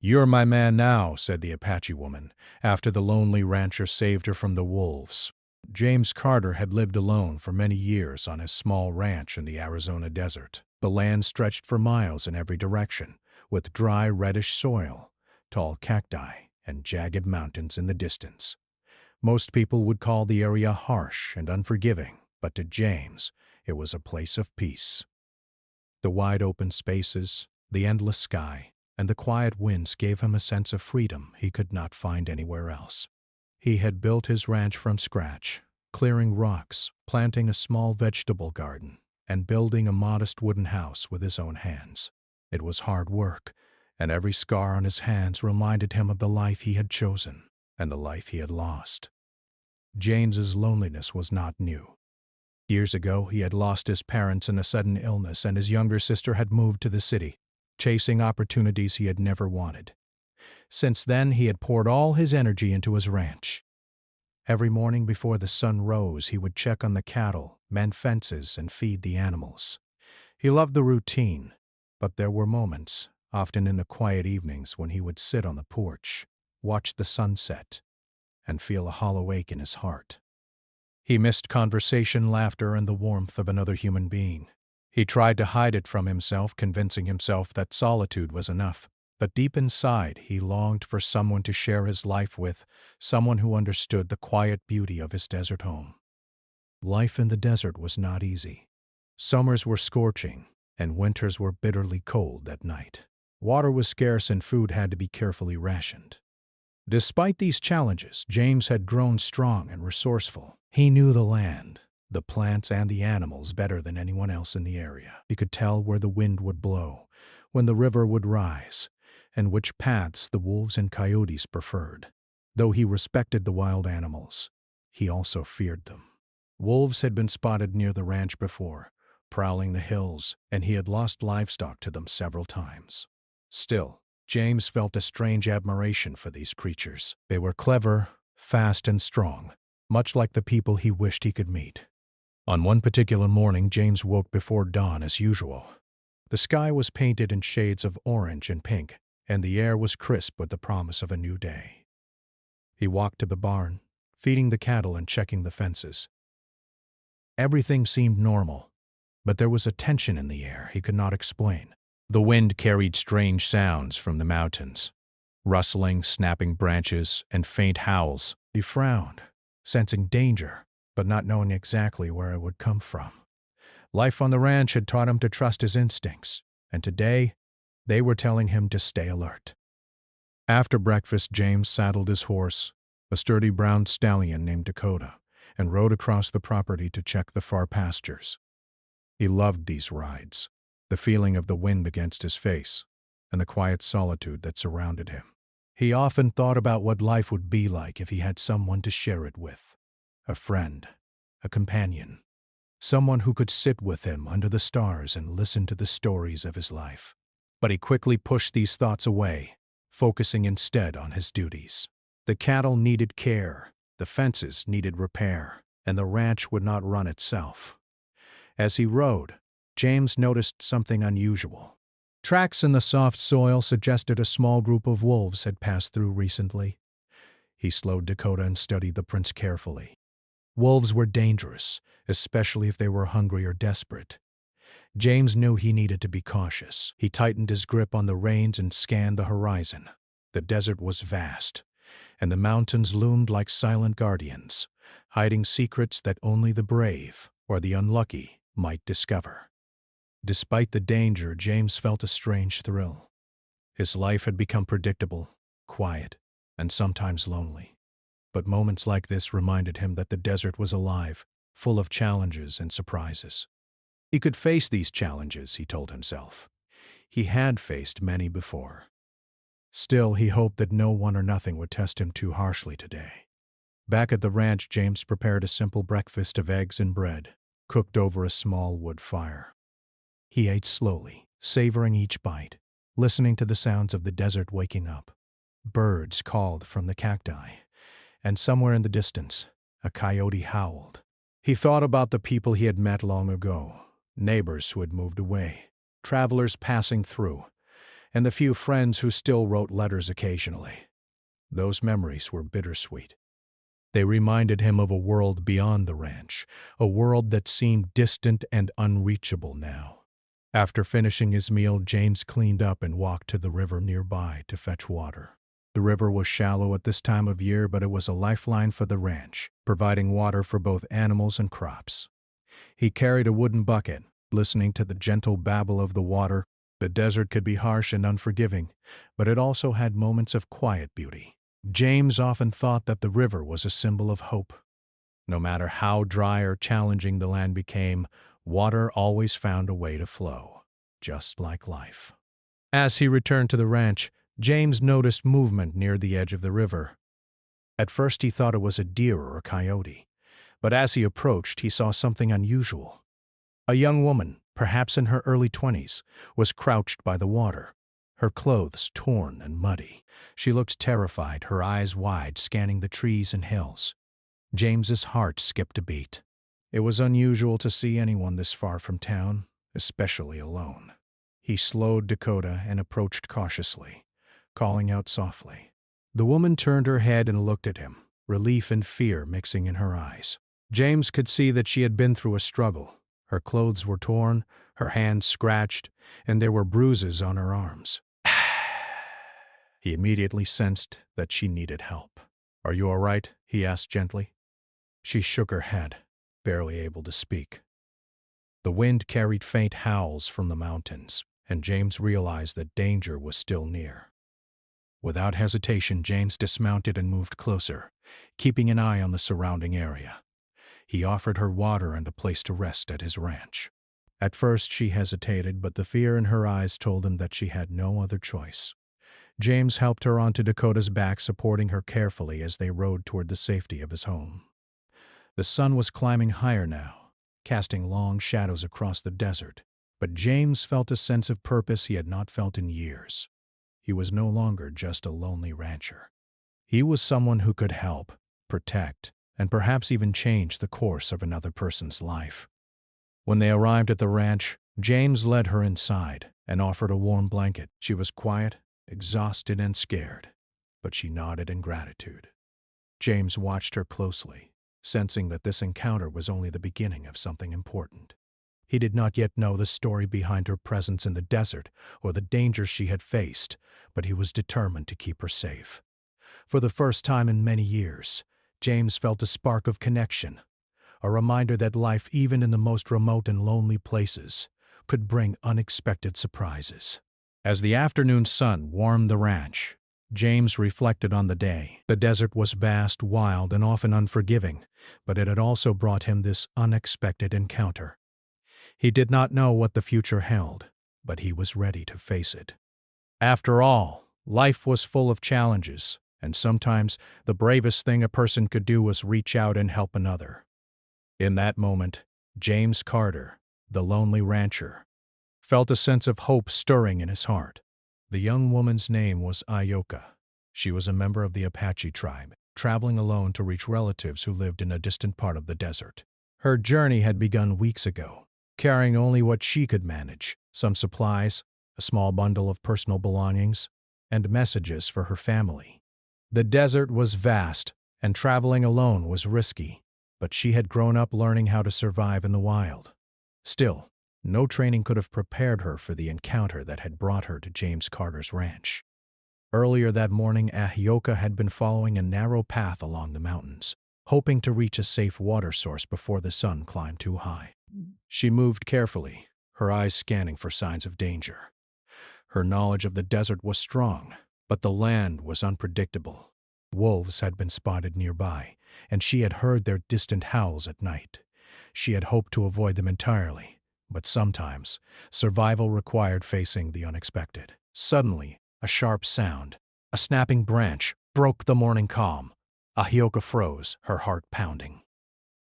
"You're my man now," said the Apache woman, after the lonely rancher saved her from the wolves. James Carter had lived alone for many years on his small ranch in the Arizona desert. The land stretched for miles in every direction, with dry reddish soil, tall cacti, and jagged mountains in the distance. Most people would call the area harsh and unforgiving, but to James, it was a place of peace. The wide open spaces, the endless sky, and the quiet winds gave him a sense of freedom he could not find anywhere else. He had built his ranch from scratch, clearing rocks, planting a small vegetable garden, and building a modest wooden house with his own hands. It was hard work, and every scar on his hands reminded him of the life he had chosen and the life he had lost. James's loneliness was not new. Years ago, he had lost his parents in a sudden illness, and his younger sister had moved to the city, chasing opportunities he had never wanted. Since then, he had poured all his energy into his ranch. Every morning before the sun rose, he would check on the cattle, mend fences, and feed the animals. He loved the routine, but there were moments, often in the quiet evenings, when he would sit on the porch, watch the sunset, and feel a hollow ache in his heart. He missed conversation, laughter, and the warmth of another human being. He tried to hide it from himself, convincing himself that solitude was enough. But deep inside, he longed for someone to share his life with, someone who understood the quiet beauty of his desert home. Life in the desert was not easy. Summers were scorching, and winters were bitterly cold at night. Water was scarce and food had to be carefully rationed. Despite these challenges, James had grown strong and resourceful. He knew the land, the plants, and the animals better than anyone else in the area. He could tell where the wind would blow, when the river would rise, and which paths the wolves and coyotes preferred. Though he respected the wild animals, he also feared them. Wolves had been spotted near the ranch before, prowling the hills, and he had lost livestock to them several times. Still, James felt a strange admiration for these creatures. They were clever, fast, and strong, much like the people he wished he could meet. On one particular morning, James woke before dawn as usual. The sky was painted in shades of orange and pink, and the air was crisp with the promise of a new day. He walked to the barn, feeding the cattle and checking the fences. Everything seemed normal, but there was a tension in the air he could not explain. The wind carried strange sounds from the mountains, rustling, snapping branches, and faint howls. He frowned, sensing danger, but not knowing exactly where it would come from. Life on the ranch had taught him to trust his instincts, and today, they were telling him to stay alert. After breakfast, James saddled his horse, a sturdy brown stallion named Dakota, and rode across the property to check the far pastures. He loved these rides, the feeling of the wind against his face, and the quiet solitude that surrounded him. He often thought about what life would be like if he had someone to share it with, a friend, a companion, someone who could sit with him under the stars and listen to the stories of his life. But he quickly pushed these thoughts away, focusing instead on his duties. The cattle needed care, the fences needed repair, and the ranch would not run itself. As he rode, James noticed something unusual. Tracks in the soft soil suggested a small group of wolves had passed through recently. He slowed Dakota and studied the prints carefully. Wolves were dangerous, especially if they were hungry or desperate. James knew he needed to be cautious. He tightened his grip on the reins and scanned the horizon. The desert was vast, and the mountains loomed like silent guardians, hiding secrets that only the brave or the unlucky might discover. Despite the danger, James felt a strange thrill. His life had become predictable, quiet, and sometimes lonely. But moments like this reminded him that the desert was alive, full of challenges and surprises. He could face these challenges, he told himself. He had faced many before. Still, he hoped that no one or nothing would test him too harshly today. Back at the ranch, James prepared a simple breakfast of eggs and bread, cooked over a small wood fire. He ate slowly, savoring each bite, listening to the sounds of the desert waking up. Birds called from the cacti, and somewhere in the distance, a coyote howled. He thought about the people he had met long ago, neighbors who had moved away, travelers passing through, and the few friends who still wrote letters occasionally. Those memories were bittersweet. They reminded him of a world beyond the ranch, a world that seemed distant and unreachable now. After finishing his meal, James cleaned up and walked to the river nearby to fetch water. The river was shallow at this time of year, but it was a lifeline for the ranch, providing water for both animals and crops. He carried a wooden bucket, listening to the gentle babble of the water. The desert could be harsh and unforgiving, but it also had moments of quiet beauty. James often thought that the river was a symbol of hope. No matter how dry or challenging the land became, water always found a way to flow, just like life. As he returned to the ranch, James noticed movement near the edge of the river. At first he thought it was a deer or a coyote, but as he approached, he saw something unusual. A young woman, perhaps in her early 20s, was crouched by the water, her clothes torn and muddy. She looked terrified, her eyes wide, scanning the trees and hills. James's heart skipped a beat. It was unusual to see anyone this far from town, especially alone. He slowed Dakota and approached cautiously, calling out softly. The woman turned her head and looked at him, relief and fear mixing in her eyes. James could see that she had been through a struggle. Her clothes were torn, her hands scratched, and there were bruises on her arms. He immediately sensed that she needed help. "Are you all right?" he asked gently. She shook her head, barely able to speak. The wind carried faint howls from the mountains, and James realized that danger was still near. Without hesitation, James dismounted and moved closer, keeping an eye on the surrounding area. He offered her water and a place to rest at his ranch. At first she hesitated, but the fear in her eyes told him that she had no other choice. James helped her onto Dakota's back, supporting her carefully as they rode toward the safety of his home. The sun was climbing higher now, casting long shadows across the desert, but James felt a sense of purpose he had not felt in years. He was no longer just a lonely rancher. He was someone who could help, protect, and perhaps even change the course of another person's life. When they arrived at the ranch, James led her inside and offered a warm blanket. She was quiet, exhausted, and scared, but she nodded in gratitude. James watched her closely, sensing that this encounter was only the beginning of something important. He did not yet know the story behind her presence in the desert or the dangers she had faced, but he was determined to keep her safe. For the first time in many years, James felt a spark of connection, a reminder that life, even in the most remote and lonely places, could bring unexpected surprises. As the afternoon sun warmed the ranch, James reflected on the day. The desert was vast, wild, and often unforgiving, but it had also brought him this unexpected encounter. He did not know what the future held, but he was ready to face it. After all, life was full of challenges, and sometimes the bravest thing a person could do was reach out and help another. In that moment, James Carter, the lonely rancher, felt a sense of hope stirring in his heart. The young woman's name was Ayoka. She was a member of the Apache tribe, traveling alone to reach relatives who lived in a distant part of the desert. Her journey had begun weeks ago, carrying only what she could manage: some supplies, a small bundle of personal belongings, and messages for her family. The desert was vast, and traveling alone was risky, but she had grown up learning how to survive in the wild. Still, no training could have prepared her for the encounter that had brought her to James Carter's ranch. Earlier that morning, Ayoka had been following a narrow path along the mountains, hoping to reach a safe water source before the sun climbed too high. She moved carefully, her eyes scanning for signs of danger. Her knowledge of the desert was strong, but the land was unpredictable. Wolves had been spotted nearby, and she had heard their distant howls at night. She had hoped to avoid them entirely, but sometimes survival required facing the unexpected. Suddenly, a sharp sound, a snapping branch, broke the morning calm. Ayoka froze, her heart pounding.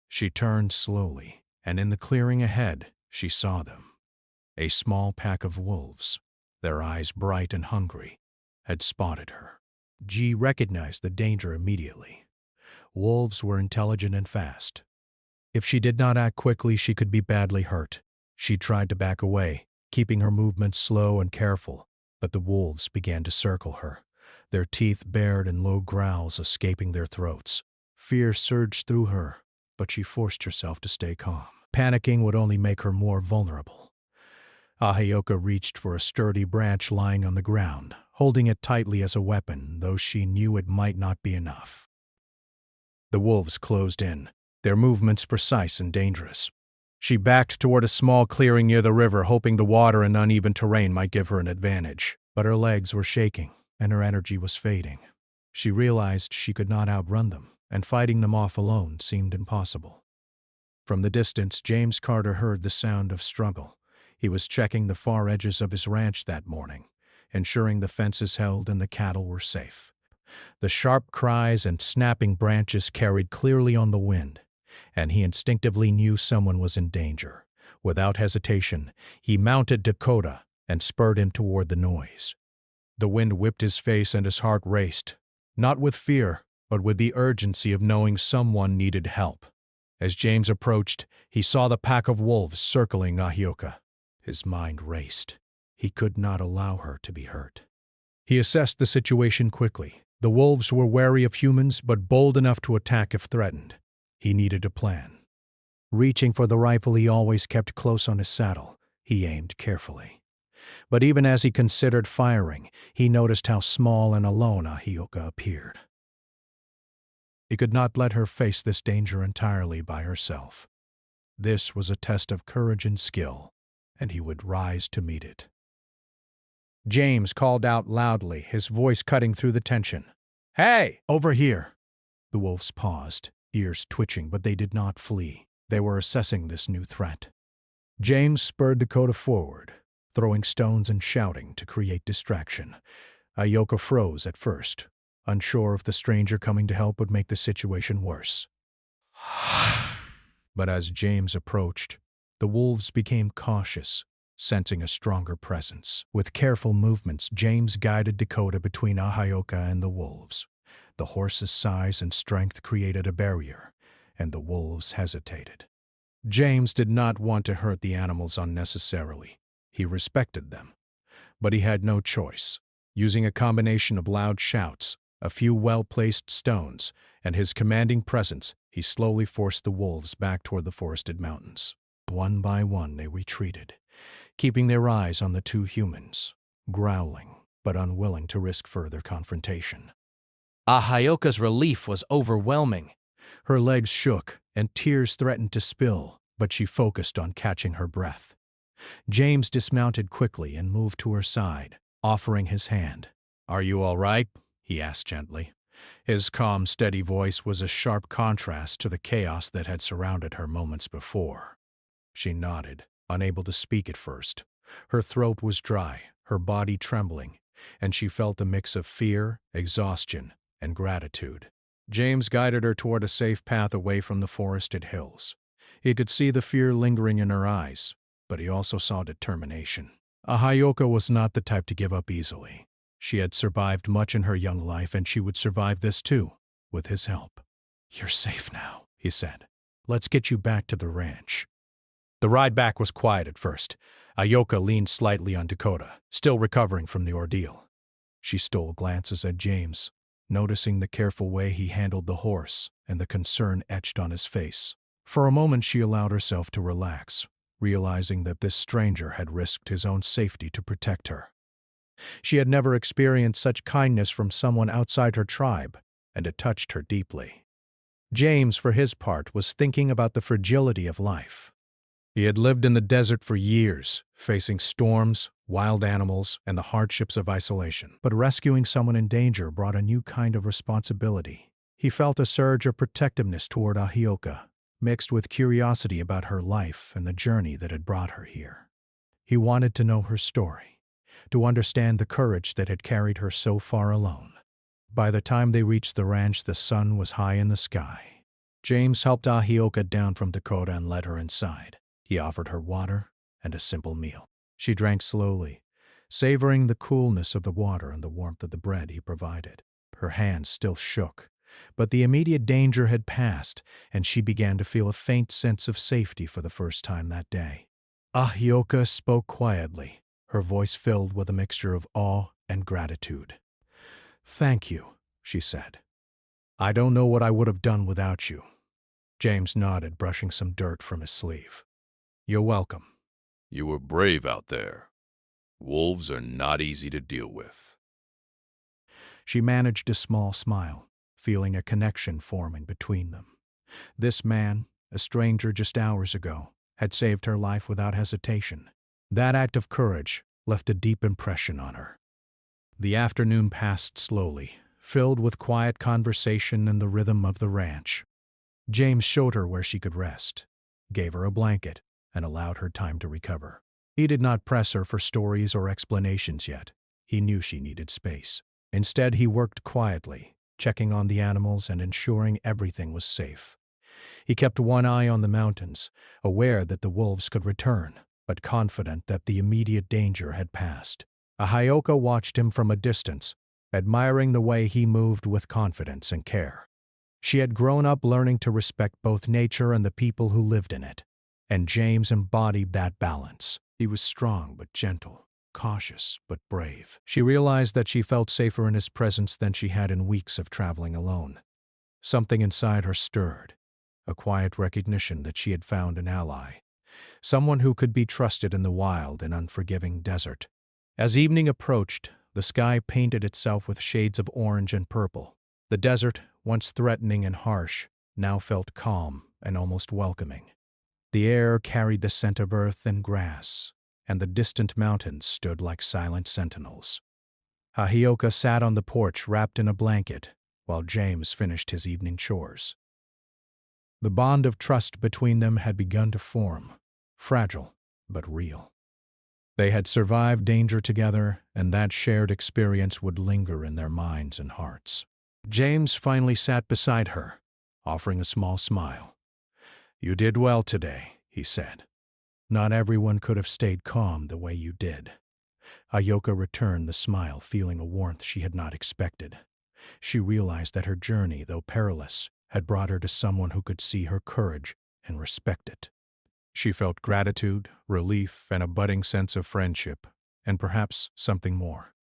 She turned slowly, and in the clearing ahead, she saw them. A small pack of wolves, their eyes bright and hungry, had spotted her. G recognized the danger immediately. Wolves were intelligent and fast. If she did not act quickly, she could be badly hurt. She tried to back away, keeping her movements slow and careful, But the wolves began to circle her, their teeth bared and low growls escaping their throats. Fear surged through her, but she forced herself to stay calm. Panicking would only make her more vulnerable. Ahioka reached for a sturdy branch lying on the ground, holding it tightly as a weapon, though she knew it might not be enough. The wolves closed in, their movements precise and dangerous. She backed toward a small clearing near the river, hoping the water and uneven terrain might give her an advantage. But her legs were shaking, and her energy was fading. She realized she could not outrun them, and fighting them off alone seemed impossible. From the distance, James Carter heard the sound of struggle. He was checking the far edges of his ranch that morning, ensuring the fences held and the cattle were safe. The sharp cries and snapping branches carried clearly on the wind, and he instinctively knew someone was in danger. Without hesitation, he mounted Dakota and spurred him toward the noise. The wind whipped his face and his heart raced, not with fear, but with the urgency of knowing someone needed help. As James approached, he saw the pack of wolves circling Ahioka. His mind raced. He could not allow her to be hurt. He assessed the situation quickly. The wolves were wary of humans, but bold enough to attack if threatened. He needed a plan. Reaching for the rifle he always kept close on his saddle, he aimed carefully. But even as he considered firing, he noticed how small and alone Ahioka appeared. He could not let her face this danger entirely by herself. This was a test of courage and skill, and he would rise to meet it. James called out loudly, his voice cutting through the tension. "Hey, over here!" The wolves paused, ears twitching, but they did not flee. They were assessing this new threat. James spurred Dakota forward, throwing stones and shouting to create distraction. Ahioka froze at first, unsure if the stranger coming to help would make the situation worse. But as James approached, the wolves became cautious, sensing a stronger presence. With careful movements, James guided Dakota between Ahioka and the wolves. The horse's size and strength created a barrier, and the wolves hesitated. James did not want to hurt the animals unnecessarily. He respected them. But he had no choice. Using a combination of loud shouts, a few well-placed stones, and his commanding presence, he slowly forced the wolves back toward the forested mountains. One by one they retreated, keeping their eyes on the two humans, growling but unwilling to risk further confrontation. Ahioka's relief was overwhelming. Her legs shook, and tears threatened to spill, but she focused on catching her breath. James dismounted quickly and moved to her side, offering his hand. "Are you all right?" he asked gently. His calm, steady voice was a sharp contrast to the chaos that had surrounded her moments before. She nodded, unable to speak at first. Her throat was dry, her body trembling, and she felt a mix of fear, exhaustion, and gratitude. James guided her toward a safe path away from the forested hills. He could see the fear lingering in her eyes, but he also saw determination. Ahioka was not the type to give up easily. She had survived much in her young life, and she would survive this too, with his help. "You're safe now," he said. "Let's get you back to the ranch." The ride back was quiet at first. Ahioka leaned slightly on Dakota, still recovering from the ordeal. She stole glances at James, noticing the careful way he handled the horse and the concern etched on his face. For a moment she allowed herself to relax, realizing that this stranger had risked his own safety to protect her. She had never experienced such kindness from someone outside her tribe, and it touched her deeply. James, for his part, was thinking about the fragility of life. He had lived in the desert for years, facing storms, wild animals, and the hardships of isolation. But rescuing someone in danger brought a new kind of responsibility. He felt a surge of protectiveness toward Ahioka, mixed with curiosity about her life and the journey that had brought her here. He wanted to know her story, to understand the courage that had carried her so far alone. By the time they reached the ranch, the sun was high in the sky. James helped Ahioka down from Dakota and led her inside. He offered her water and a simple meal. She drank slowly, savoring the coolness of the water and the warmth of the bread he provided. Her hands still shook, but the immediate danger had passed, and she began to feel a faint sense of safety for the first time that day. Ahioka spoke quietly, her voice filled with a mixture of awe and gratitude. "Thank you," she said. "I don't know what I would have done without you." James nodded, brushing some dirt from his sleeve. "You're welcome." You were brave out there. Wolves are not easy to deal with. She managed a small smile, feeling a connection forming between them. This man, a stranger just hours ago, had saved her life without hesitation. That act of courage left a deep impression on her. The afternoon passed slowly, filled with quiet conversation and the rhythm of the ranch. James showed her where she could rest, gave her a blanket, and allowed her time to recover. He did not press her for stories or explanations yet. He knew she needed space. Instead, he worked quietly, checking on the animals and ensuring everything was safe. He kept one eye on the mountains, aware that the wolves could return, but confident that the immediate danger had passed. Ahioka watched him from a distance, admiring the way he moved with confidence and care. She had grown up learning to respect both nature and the people who lived in it, and James embodied that balance. He was strong but gentle, cautious but brave. She realized that she felt safer in his presence than she had in weeks of traveling alone. Something inside her stirred, a quiet recognition that she had found an ally, someone who could be trusted in the wild and unforgiving desert. As evening approached, the sky painted itself with shades of orange and purple. The desert, once threatening and harsh, now felt calm and almost welcoming. The air carried the scent of earth and grass, and the distant mountains stood like silent sentinels. Ahioka sat on the porch wrapped in a blanket, while James finished his evening chores. The bond of trust between them had begun to form, fragile but real. They had survived danger together, and that shared experience would linger in their minds and hearts. James finally sat beside her, offering a small smile. "You did well today," he said. "Not everyone could have stayed calm the way you did." Ahioka returned the smile, feeling a warmth she had not expected. She realized that her journey, though perilous, had brought her to someone who could see her courage and respect it. She felt gratitude, relief, and a budding sense of friendship, and perhaps something more.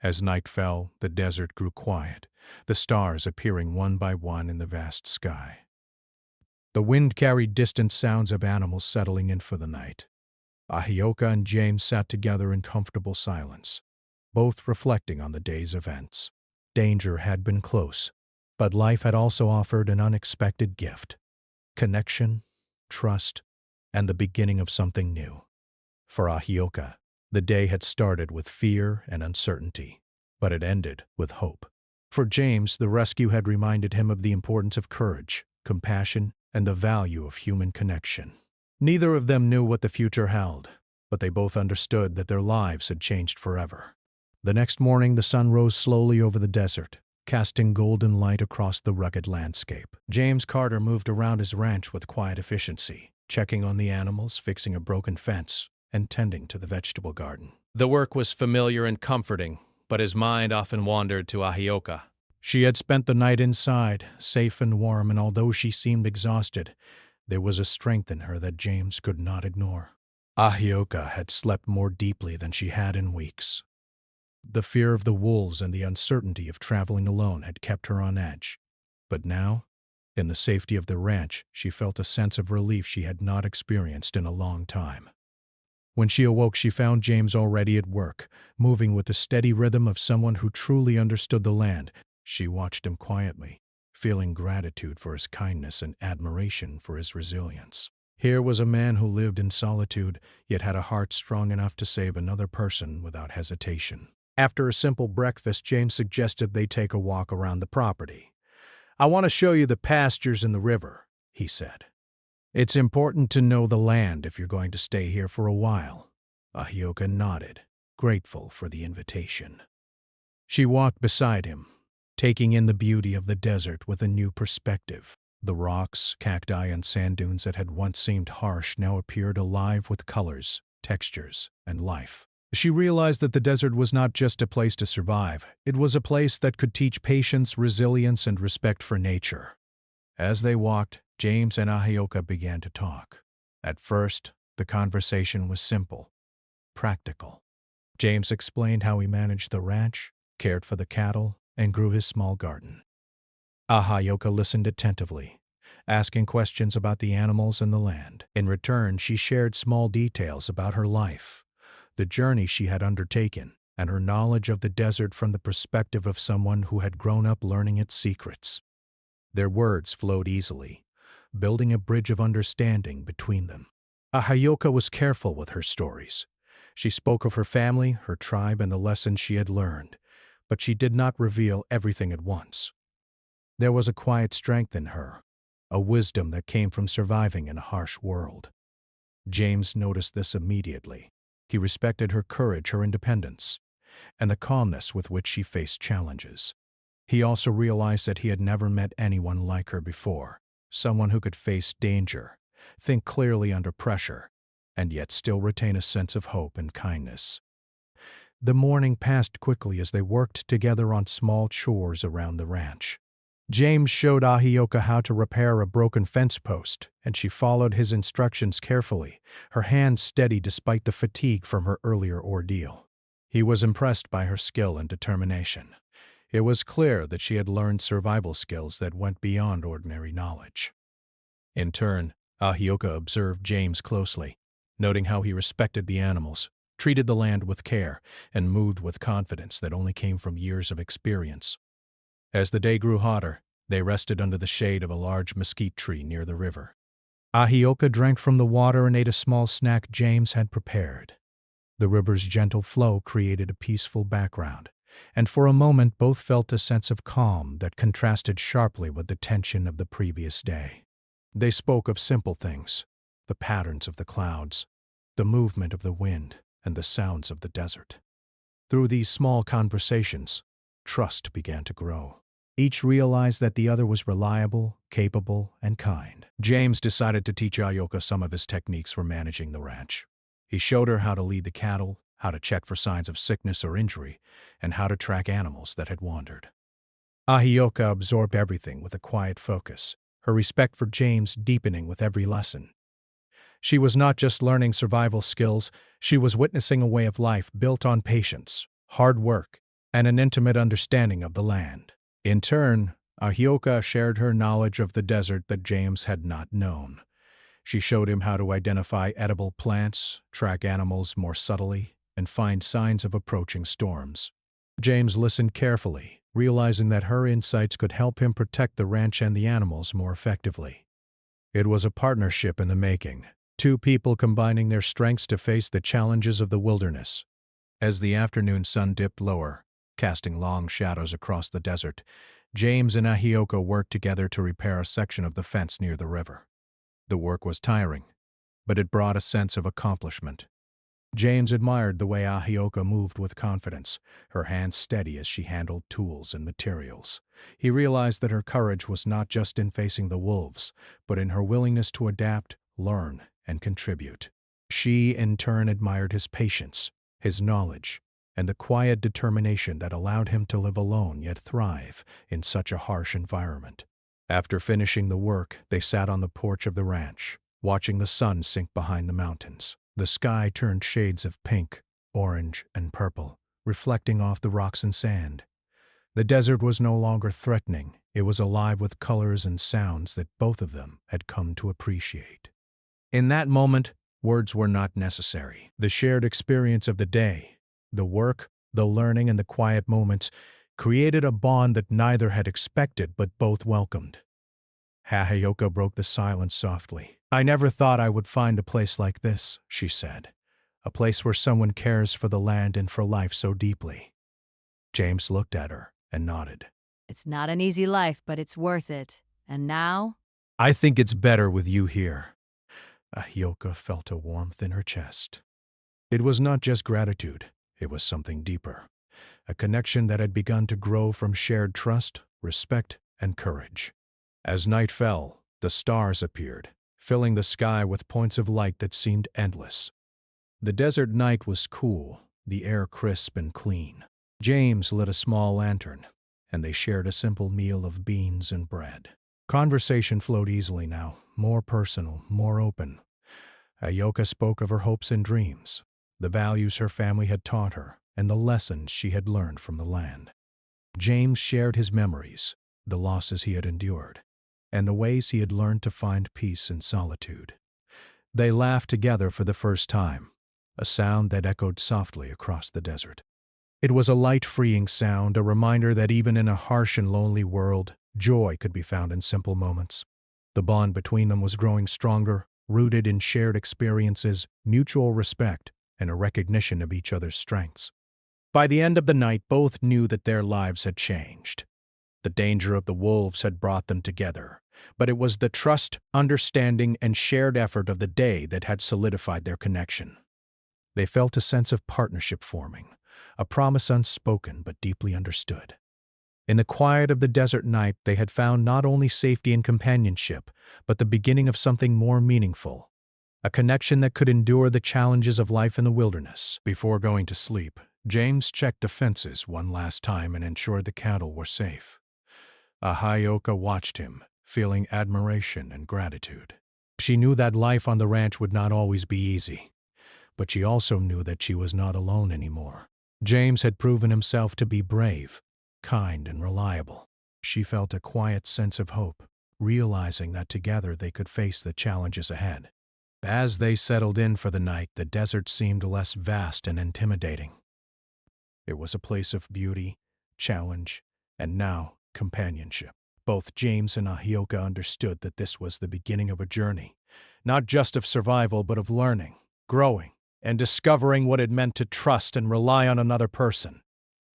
As night fell, the desert grew quiet, the stars appearing one by one in the vast sky. The wind carried distant sounds of animals settling in for the night. Ahioka and James sat together in comfortable silence, both reflecting on the day's events. Danger had been close, but life had also offered an unexpected gift: connection, trust, and the beginning of something new. For Ahioka, the day had started with fear and uncertainty, but it ended with hope. For James, the rescue had reminded him of the importance of courage, compassion, and the value of human connection. Neither of them knew what the future held, but they both understood that their lives had changed forever. The next morning, the sun rose slowly over the desert, casting golden light across the rugged landscape. James Carter moved around his ranch with quiet efficiency, checking on the animals, fixing a broken fence, and tending to the vegetable garden. The work was familiar and comforting, but his mind often wandered to Ahioka. She had spent the night inside, safe and warm, and although she seemed exhausted, there was a strength in her that James could not ignore. Ahioka had slept more deeply than she had in weeks. The fear of the wolves and the uncertainty of traveling alone had kept her on edge. But now, in the safety of the ranch, she felt a sense of relief she had not experienced in a long time. When she awoke, she found James already at work, moving with the steady rhythm of someone who truly understood the land. She watched him quietly, feeling gratitude for his kindness and admiration for his resilience. Here was a man who lived in solitude, yet had a heart strong enough to save another person without hesitation. After a simple breakfast, James suggested they take a walk around the property. "I want to show you the pastures and the river," he said. "It's important to know the land if you're going to stay here for a while." Ahioka nodded, grateful for the invitation. She walked beside him, taking in the beauty of the desert with a new perspective. The rocks, cacti, and sand dunes that had once seemed harsh now appeared alive with colors, textures, and life. She realized that the desert was not just a place to survive, it was a place that could teach patience, resilience, and respect for nature. As they walked, James and Ahioka began to talk. At first, the conversation was simple, practical. James explained how he managed the ranch, cared for the cattle, and grew his small garden. Ahayoko listened attentively, asking questions about the animals and the land. In return, she shared small details about her life, the journey she had undertaken, and her knowledge of the desert from the perspective of someone who had grown up learning its secrets. Their words flowed easily, building a bridge of understanding between them. Ahayoko was careful with her stories. She spoke of her family, her tribe, and the lessons she had learned, but she did not reveal everything at once. There was a quiet strength in her, a wisdom that came from surviving in a harsh world. James noticed this immediately. He respected her courage, her independence, and the calmness with which she faced challenges. He also realized that he had never met anyone like her before, someone who could face danger, think clearly under pressure, and yet still retain a sense of hope and kindness. The morning passed quickly as they worked together on small chores around the ranch. James showed Ahioka how to repair a broken fence post, and she followed his instructions carefully, her hands steady despite the fatigue from her earlier ordeal. He was impressed by her skill and determination. It was clear that she had learned survival skills that went beyond ordinary knowledge. In turn, Ahioka observed James closely, noting how he respected the animals, treated the land with care, and moved with confidence that only came from years of experience. As the day grew hotter, they rested under the shade of a large mesquite tree near the river. Ahioka drank from the water and ate a small snack James had prepared. The river's gentle flow created a peaceful background, and for a moment both felt a sense of calm that contrasted sharply with the tension of the previous day. They spoke of simple things, the patterns of the clouds, the movement of the wind, and the sounds of the desert. Through these small conversations, trust began to grow. Each realized that the other was reliable, capable, and kind. James decided to teach Ahioka some of his techniques for managing the ranch. He showed her how to lead the cattle, how to check for signs of sickness or injury, and how to track animals that had wandered. Ahioka absorbed everything with a quiet focus, her respect for James deepening with every lesson. She was not just learning survival skills, she was witnessing a way of life built on patience, hard work, and an intimate understanding of the land. In turn, Ahioka shared her knowledge of the desert that James had not known. She showed him how to identify edible plants, track animals more subtly, and find signs of approaching storms. James listened carefully, realizing that her insights could help him protect the ranch and the animals more effectively. It was a partnership in the making, two people combining their strengths to face the challenges of the wilderness. As the afternoon sun dipped lower, casting long shadows across the desert, James and Ahioka worked together to repair a section of the fence near the river. The work was tiring, but it brought a sense of accomplishment. James admired the way Ahioka moved with confidence, her hands steady as she handled tools and materials. He realized that her courage was not just in facing the wolves, but in her willingness to adapt, learn, and contribute. She, in turn, admired his patience, his knowledge, and the quiet determination that allowed him to live alone yet thrive in such a harsh environment. After finishing the work, they sat on the porch of the ranch, watching the sun sink behind the mountains. The sky turned shades of pink, orange, and purple, reflecting off the rocks and sand. The desert was no longer threatening, it was alive with colors and sounds that both of them had come to appreciate. In that moment, words were not necessary. The shared experience of the day, the work, the learning, and the quiet moments created a bond that neither had expected but both welcomed. Ahioka broke the silence softly. "I never thought I would find a place like this," she said. "A place where someone cares for the land and for life so deeply." James looked at her and nodded. It's not an easy life, but it's worth it. And now? "I think it's better with you here." Ahioka felt a warmth in her chest. It was not just gratitude, it was something deeper. A connection that had begun to grow from shared trust, respect, and courage. As night fell, the stars appeared, filling the sky with points of light that seemed endless. The desert night was cool, the air crisp and clean. James lit a small lantern, and they shared a simple meal of beans and bread. Conversation flowed easily now, more personal, more open. Ahioka spoke of her hopes and dreams, the values her family had taught her, and the lessons she had learned from the land. James shared his memories, the losses he had endured, and the ways he had learned to find peace in solitude. They laughed together for the first time, a sound that echoed softly across the desert. It was a light, freeing sound, a reminder that even in a harsh and lonely world, joy could be found in simple moments. The bond between them was growing stronger, rooted in shared experiences, mutual respect, and a recognition of each other's strengths. By the end of the night, both knew that their lives had changed. The danger of the wolves had brought them together, but it was the trust, understanding, and shared effort of the day that had solidified their connection. They felt a sense of partnership forming, a promise unspoken but deeply understood. In the quiet of the desert night, they had found not only safety and companionship, but the beginning of something more meaningful, a connection that could endure the challenges of life in the wilderness. Before going to sleep, James checked the fences one last time and ensured the cattle were safe. Ahioka watched him, feeling admiration and gratitude. She knew that life on the ranch would not always be easy, but she also knew that she was not alone anymore. James had proven himself to be brave, kind, and reliable. She felt a quiet sense of hope, realizing that together they could face the challenges ahead. As they settled in for the night, the desert seemed less vast and intimidating. It was a place of beauty, challenge, and now companionship. Both James and Ahioka understood that this was the beginning of a journey, not just of survival, but of learning, growing, and discovering what it meant to trust and rely on another person.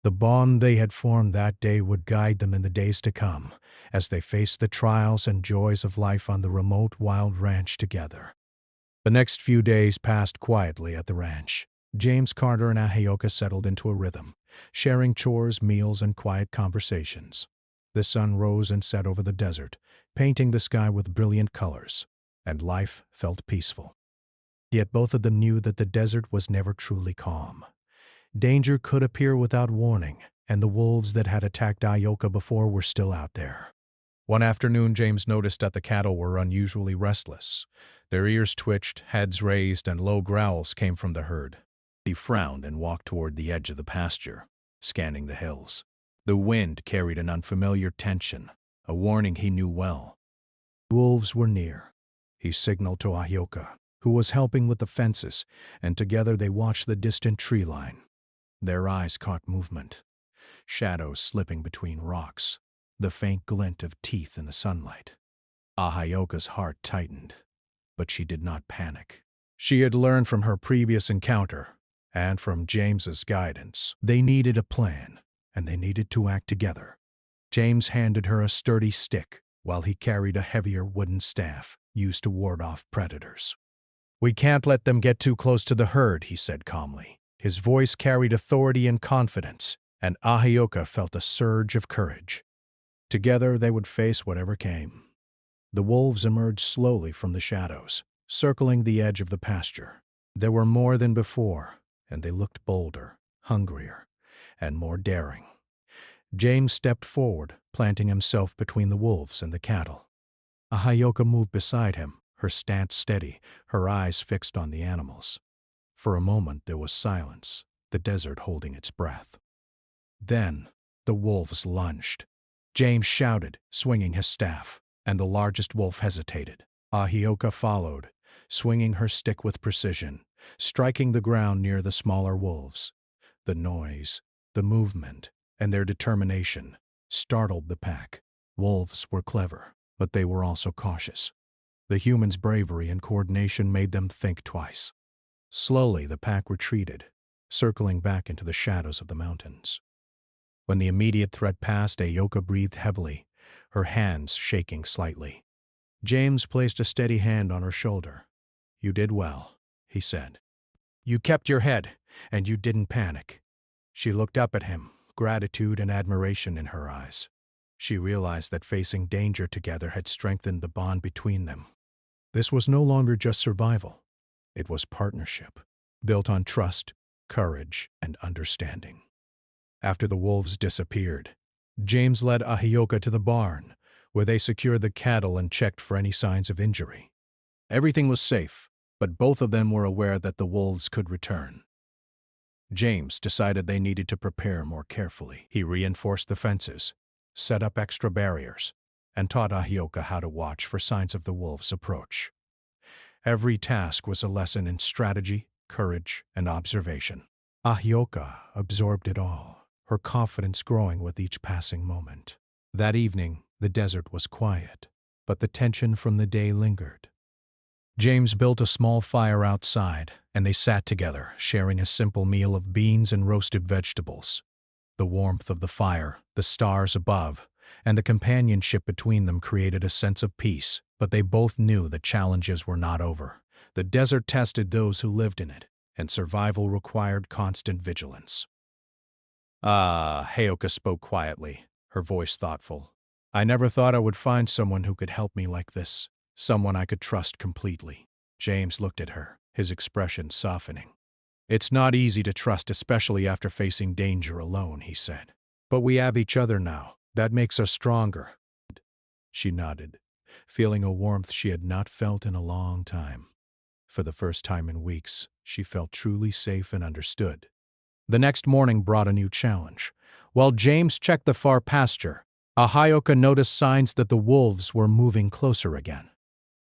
The bond they had formed that day would guide them in the days to come, as they faced the trials and joys of life on the remote wild ranch together. The next few days passed quietly at the ranch. James Carter and Ahioka settled into a rhythm, sharing chores, meals, and quiet conversations. The sun rose and set over the desert, painting the sky with brilliant colors, and life felt peaceful. Yet both of them knew that the desert was never truly calm. Danger could appear without warning, and the wolves that had attacked Ahioka before were still out there. One afternoon, James noticed that the cattle were unusually restless. Their ears twitched, heads raised, and low growls came from the herd. He frowned and walked toward the edge of the pasture, scanning the hills. The wind carried an unfamiliar tension, a warning he knew well. Wolves were near. He signaled to Ahioka, who was helping with the fences, and together they watched the distant tree line. Their eyes caught movement, shadows slipping between rocks, the faint glint of teeth in the sunlight. Ahioka's heart tightened, but she did not panic. She had learned from her previous encounter, and from James's guidance. They needed a plan, and they needed to act together. James handed her a sturdy stick, while he carried a heavier wooden staff, used to ward off predators. "We can't let them get too close to the herd," he said calmly. His voice carried authority and confidence, and Ahioka felt a surge of courage. Together they would face whatever came. The wolves emerged slowly from the shadows, circling the edge of the pasture. There were more than before, and they looked bolder, hungrier, and more daring. James stepped forward, planting himself between the wolves and the cattle. Ahioka moved beside him, her stance steady, her eyes fixed on the animals. For a moment there was silence, the desert holding its breath. Then the wolves lunged. James shouted, swinging his staff, and the largest wolf hesitated. Ahioka followed, swinging her stick with precision, striking the ground near the smaller wolves. The noise, the movement, and their determination startled the pack. Wolves were clever, but they were also cautious. The humans' bravery and coordination made them think twice. Slowly the pack retreated, circling back into the shadows of the mountains. When the immediate threat passed, Ahioka breathed heavily, her hands shaking slightly. James placed a steady hand on her shoulder. "You did well," he said. "You kept your head, and you didn't panic." She looked up at him, gratitude and admiration in her eyes. She realized that facing danger together had strengthened the bond between them. This was no longer just survival. It was partnership, built on trust, courage, and understanding. After the wolves disappeared, James led Ahioka to the barn, where they secured the cattle and checked for any signs of injury. Everything was safe, but both of them were aware that the wolves could return. James decided they needed to prepare more carefully. He reinforced the fences, set up extra barriers, and taught Ahioka how to watch for signs of the wolves' approach. Every task was a lesson in strategy, courage, and observation. Ahioka absorbed it all, her confidence growing with each passing moment. That evening, the desert was quiet, but the tension from the day lingered. James built a small fire outside, and they sat together, sharing a simple meal of beans and roasted vegetables. The warmth of the fire, the stars above, and the companionship between them created a sense of peace, but they both knew that challenges were not over. The desert tested those who lived in it, and survival required constant vigilance. Hayoka spoke quietly, her voice thoughtful. I never thought I would find someone who could help me like this, someone I could trust completely. James looked at her, his expression softening. It's not easy to trust, especially after facing danger alone, he said. But we have each other now. That makes us stronger. She nodded, feeling a warmth she had not felt in a long time. For the first time in weeks, she felt truly safe and understood. The next morning brought a new challenge. While James checked the far pasture, Ahioka noticed signs that the wolves were moving closer again.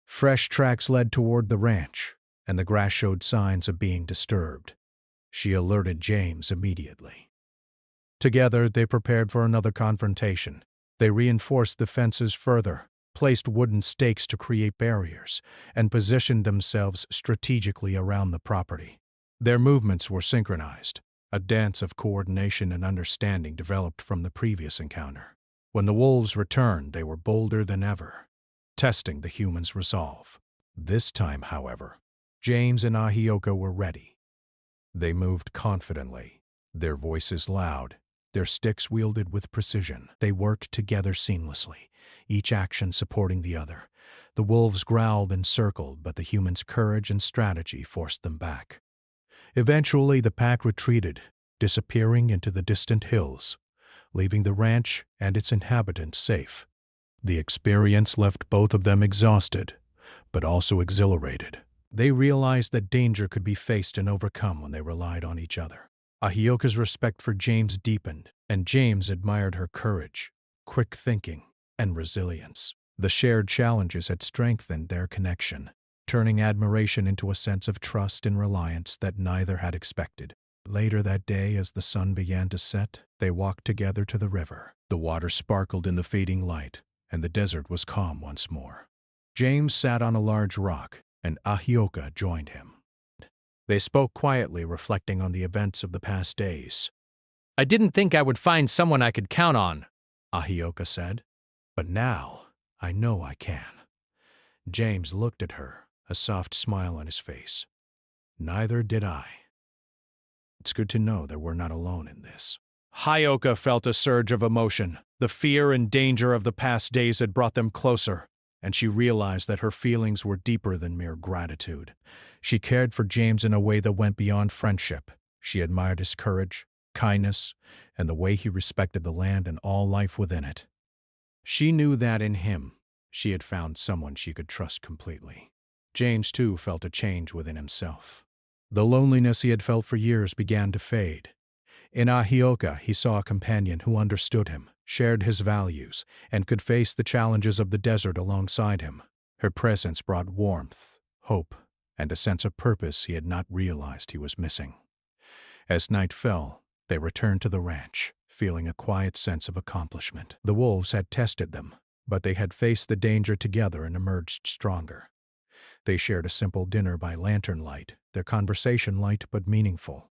Fresh tracks led toward the ranch, and the grass showed signs of being disturbed. She alerted James immediately. Together, they prepared for another confrontation. They reinforced the fences further, placed wooden stakes to create barriers, and positioned themselves strategically around the property. Their movements were synchronized, a dance of coordination and understanding developed from the previous encounter. When the wolves returned, they were bolder than ever, testing the humans' resolve. This time, however, James and Ahioka were ready. They moved confidently, their voices loud, their sticks wielded with precision. They worked together seamlessly, each action supporting the other. The wolves growled and circled, but the humans' courage and strategy forced them back. Eventually, the pack retreated, disappearing into the distant hills, leaving the ranch and its inhabitants safe. The experience left both of them exhausted, but also exhilarated. They realized that danger could be faced and overcome when they relied on each other. Ahioka's respect for James deepened, and James admired her courage, quick thinking, and resilience. The shared challenges had strengthened their connection, turning admiration into a sense of trust and reliance that neither had expected. Later that day, as the sun began to set, they walked together to the river. The water sparkled in the fading light, and the desert was calm once more. James sat on a large rock, and Ahioka joined him. They spoke quietly, reflecting on the events of the past days. I didn't think I would find someone I could count on, Ahioka said. But now, I know I can. James looked at her, a soft smile on his face. Neither did I. It's good to know that we're not alone in this. Ahioka felt a surge of emotion. The fear and danger of the past days had brought them closer, and she realized that her feelings were deeper than mere gratitude. She cared for James in a way that went beyond friendship. She admired his courage, kindness, and the way he respected the land and all life within it. She knew that in him, she had found someone she could trust completely. James, too, felt a change within himself. The loneliness he had felt for years began to fade. In Ahioka, he saw a companion who understood him, shared his values, and could face the challenges of the desert alongside him. Her presence brought warmth, hope, and a sense of purpose he had not realized he was missing. As night fell, they returned to the ranch, feeling a quiet sense of accomplishment. The wolves had tested them, but they had faced the danger together and emerged stronger. They shared a simple dinner by lantern light, their conversation light but meaningful.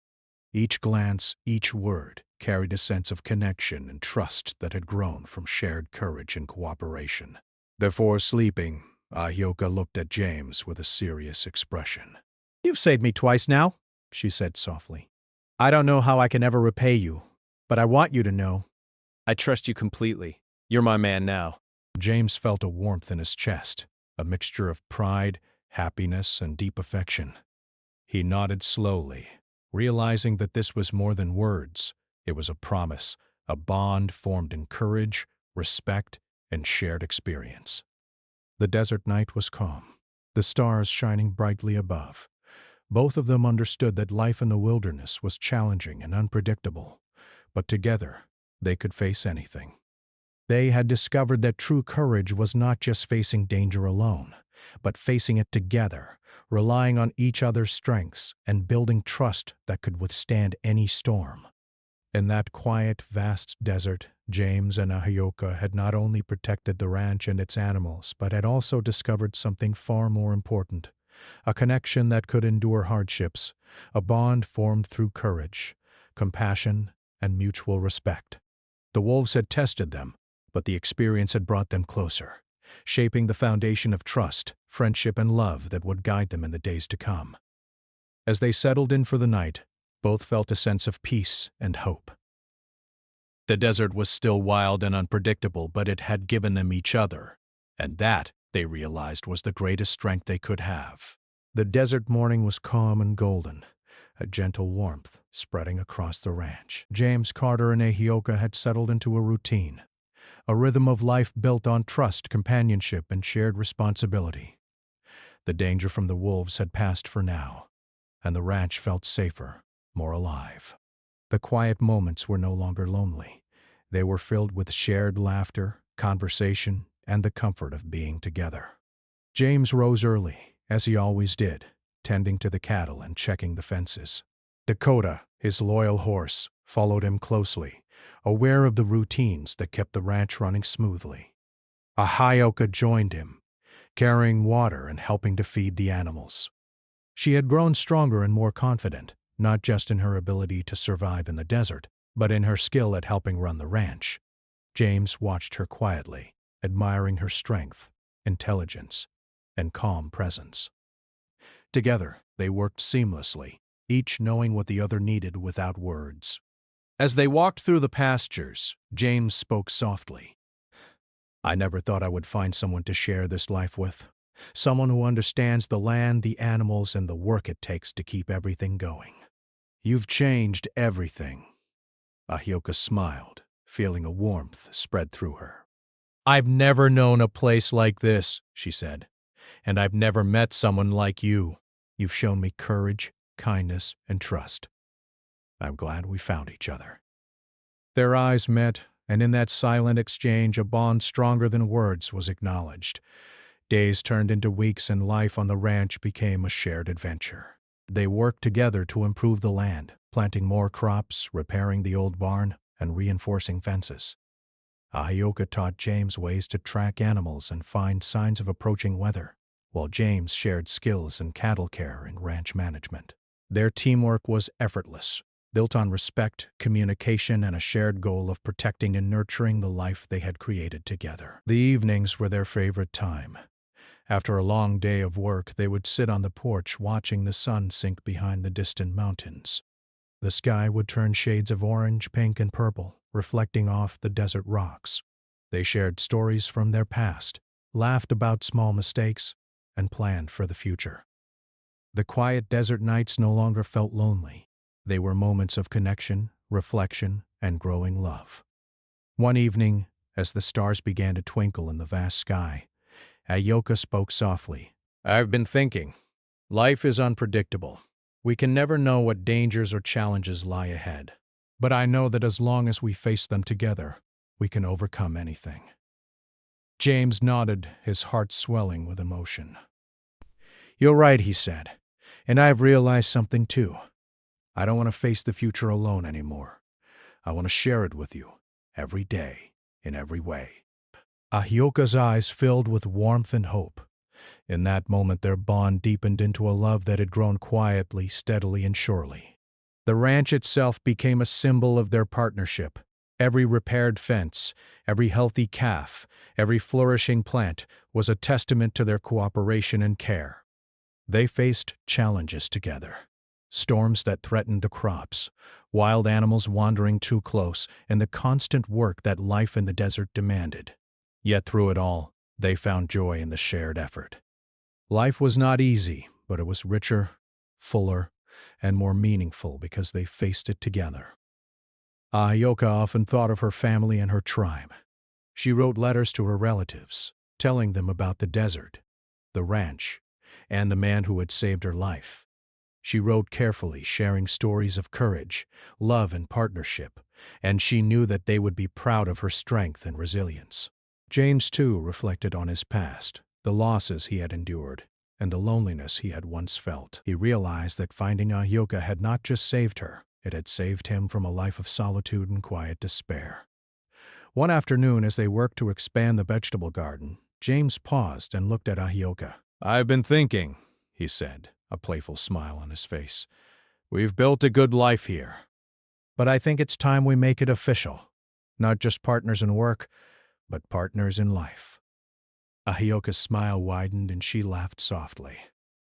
Each glance, each word, carried a sense of connection and trust that had grown from shared courage and cooperation. Before sleeping, Ahioka looked at James with a serious expression. You've saved me twice now, she said softly. I don't know how I can ever repay you, but I want you to know. I trust you completely. You're my man now. James felt a warmth in his chest, a mixture of pride, happiness, and deep affection. He nodded slowly, realizing that this was more than words. It was a promise, a bond formed in courage, respect, and shared experience. The desert night was calm. the stars shining brightly above. Both of them understood that life in the wilderness was challenging and unpredictable, but together they could face anything. They had discovered that true courage was not just facing danger alone, but facing it together, relying on each other's strengths and building trust that could withstand any storm. In that quiet, vast desert, James and Ahioka had not only protected the ranch and its animals, but had also discovered something far more important: a connection that could endure hardships, a bond formed through courage, compassion, and mutual respect. The wolves had tested them, but the experience had brought them closer, shaping the foundation of trust, friendship, and love that would guide them in the days to come. As they settled in for the night, both felt a sense of peace and hope. The desert was still wild and unpredictable, but it had given them each other, and that, they realized, was the greatest strength they could have. The desert morning was calm and golden, a gentle warmth spreading across the ranch. James, Carter, and Ahioka had settled into a routine, a rhythm of life built on trust, companionship, and shared responsibility. The danger from the wolves had passed for now, and the ranch felt safer, more alive. The quiet moments were no longer lonely. They were filled with shared laughter, conversation, and the comfort of being together. James rose early, as he always did, tending to the cattle and checking the fences. Dakota, his loyal horse, followed him closely, aware of the routines that kept the ranch running smoothly. Ahioka joined him, carrying water and helping to feed the animals. She had grown stronger and more confident, not just in her ability to survive in the desert, but in her skill at helping run the ranch. James watched her quietly, admiring her strength, intelligence, and calm presence. Together, they worked seamlessly, each knowing what the other needed without words. As they walked through the pastures, James spoke softly. "I never thought I would find someone to share this life with. Someone who understands the land, the animals, and the work it takes to keep everything going. You've changed everything." Ahioka smiled, feeling a warmth spread through her. "I've never known a place like this," she said, "and I've never met someone like you. You've shown me courage, kindness, and trust. I'm glad we found each other." Their eyes met, and in that silent exchange a bond stronger than words was acknowledged. Days turned into weeks, and life on the ranch became a shared adventure. They worked together to improve the land, planting more crops, repairing the old barn, and reinforcing fences. Ahioka taught James ways to track animals and find signs of approaching weather, while James shared skills in cattle care and ranch management. Their teamwork was effortless, built on respect, communication, and a shared goal of protecting and nurturing the life they had created together. The evenings were their favorite time. After a long day of work, they would sit on the porch watching the sun sink behind the distant mountains. The sky would turn shades of orange, pink, and purple, reflecting off the desert rocks. They shared stories from their past, laughed about small mistakes, and planned for the future. The quiet desert nights no longer felt lonely. They were moments of connection, reflection, and growing love. One evening, as the stars began to twinkle in the vast sky, Ahioka spoke softly. "I've been thinking. Life is unpredictable. We can never know what dangers or challenges lie ahead. But I know that as long as we face them together, we can overcome anything." James nodded, his heart swelling with emotion. "You're right," he said, "and I've realized something too. I don't want to face the future alone anymore. I want to share it with you, every day, in every way." Ahioka's eyes filled with warmth and hope. In that moment their bond deepened into a love that had grown quietly, steadily, and surely. The ranch itself became a symbol of their partnership. Every repaired fence, every healthy calf, every flourishing plant was a testament to their cooperation and care. They faced challenges together. Storms that threatened the crops, wild animals wandering too close, and the constant work that life in the desert demanded. Yet through it all, they found joy in the shared effort. Life was not easy, but it was richer, fuller, and more meaningful because they faced it together. Ahioka often thought of her family and her tribe. She wrote letters to her relatives, telling them about the desert, the ranch, and the man who had saved her life. She wrote carefully, sharing stories of courage, love, and partnership, and she knew that they would be proud of her strength and resilience. James, too, reflected on his past, the losses he had endured, and the loneliness he had once felt. He realized that finding Ahyoka had not just saved her, it had saved him from a life of solitude and quiet despair. One afternoon, as they worked to expand the vegetable garden, James paused and looked at Ahyoka. "I've been thinking," he said, a playful smile on his face. "We've built a good life here. But I think it's time we make it official. Not just partners in work, but partners in life." Ahyoka's smile widened and she laughed softly.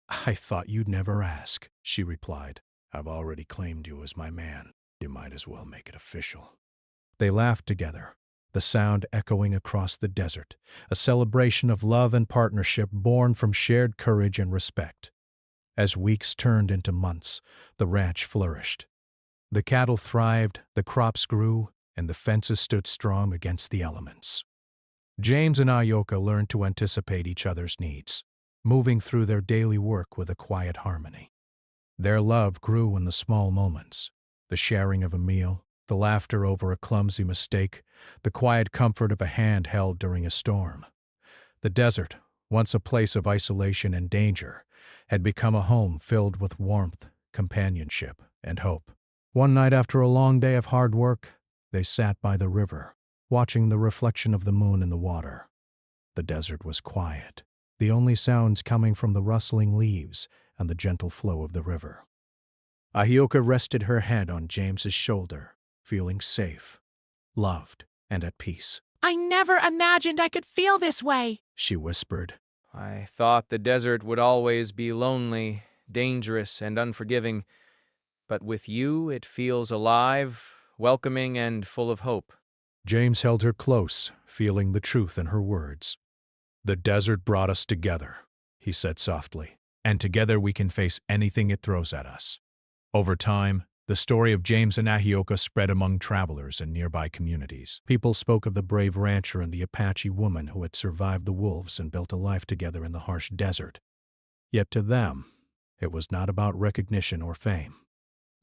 "I thought you'd never ask," she replied. "I've already claimed you as my man. You might as well make it official." They laughed together, the sound echoing across the desert, a celebration of love and partnership born from shared courage and respect. As weeks turned into months, the ranch flourished. The cattle thrived, the crops grew, and the fences stood strong against the elements. James and Ahyoka learned to anticipate each other's needs, moving through their daily work with a quiet harmony. Their love grew in the small moments, the sharing of a meal, the laughter over a clumsy mistake, the quiet comfort of a hand held during a storm. The desert, once a place of isolation and danger, had become a home filled with warmth, companionship, and hope. One night after a long day of hard work, they sat by the river, watching the reflection of the moon in the water. The desert was quiet, the only sounds coming from the rustling leaves and the gentle flow of the river. Ahyoka rested her head on James's shoulder, feeling safe, loved, and at peace. "I never imagined I could feel this way," She whispered. I thought the desert would always be lonely, dangerous, and unforgiving, but with you it feels alive, welcoming, and full of hope. James held her close, feeling the truth in her words. "The desert brought us together," he said softly, "and together we can face anything it throws at us." Over time, the story of James and Ahyoka spread among travelers in nearby communities. People spoke of the brave rancher and the Apache woman who had survived the wolves and built a life together in the harsh desert. Yet to them, it was not about recognition or fame.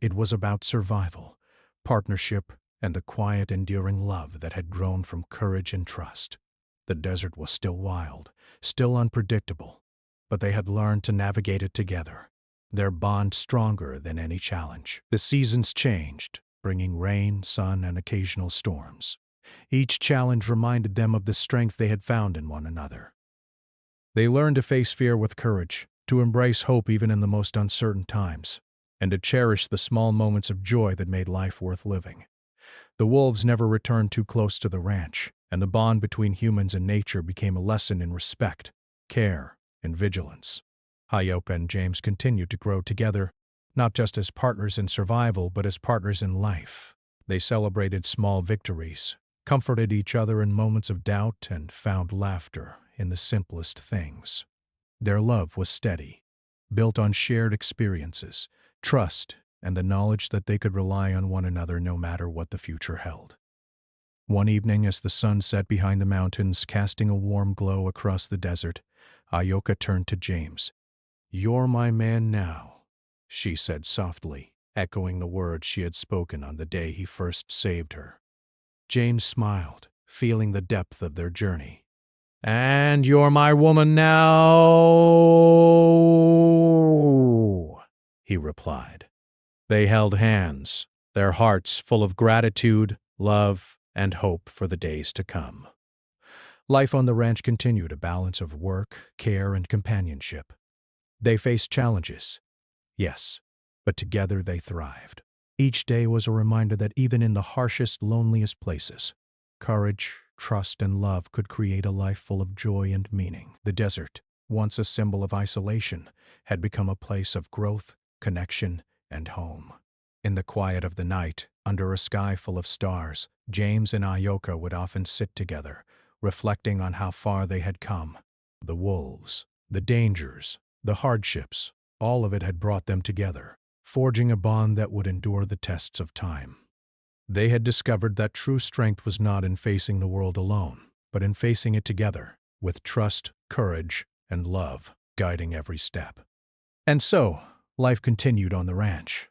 It was about survival, partnership, and the quiet, enduring love that had grown from courage and trust. The desert was still wild, still unpredictable, but they had learned to navigate it together, their bond stronger than any challenge. The seasons changed, bringing rain, sun, and occasional storms. Each challenge reminded them of the strength they had found in one another. They learned to face fear with courage, to embrace hope even in the most uncertain times, and to cherish the small moments of joy that made life worth living. The wolves never returned too close to the ranch, and the bond between humans and nature became a lesson in respect, care, and vigilance. Ahyoka and James continued to grow together, not just as partners in survival, but as partners in life. They celebrated small victories, comforted each other in moments of doubt, and found laughter in the simplest things. Their love was steady, built on shared experiences, trust, and the knowledge that they could rely on one another no matter what the future held. One evening, as the sun set behind the mountains, casting a warm glow across the desert, Ahyoka turned to James. "You're my man now," she said softly, echoing the words she had spoken on the day he first saved her. James smiled, feeling the depth of their journey. "And you're my woman now," he replied. They held hands, their hearts full of gratitude, love, and hope for the days to come. Life on the ranch continued, a balance of work, care, and companionship. They faced challenges, yes, but together they thrived. Each day was a reminder that even in the harshest, loneliest places, courage, trust, and love could create a life full of joy and meaning. The desert, once a symbol of isolation, had become a place of growth, connection, and home. In the quiet of the night, under a sky full of stars, James and Ahyoka would often sit together, reflecting on how far they had come. The wolves, the dangers, the hardships, all of it had brought them together, forging a bond that would endure the tests of time. They had discovered that true strength was not in facing the world alone, but in facing it together, with trust, courage, and love. guiding every step. And so, life continued on the ranch.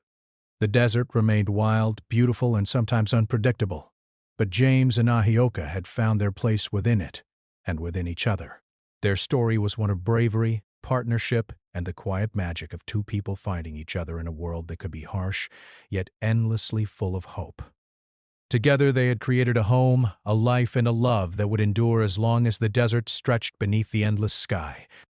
The desert remained wild, beautiful, and sometimes unpredictable, but James and Ahioka had found their place within it, and within each other. Their story was one of bravery, partnership, and the quiet magic of two people finding each other in a world that could be harsh, yet endlessly full of hope. Together they had created a home, a life, and a love that would endure as long as the desert stretched beneath the endless sky.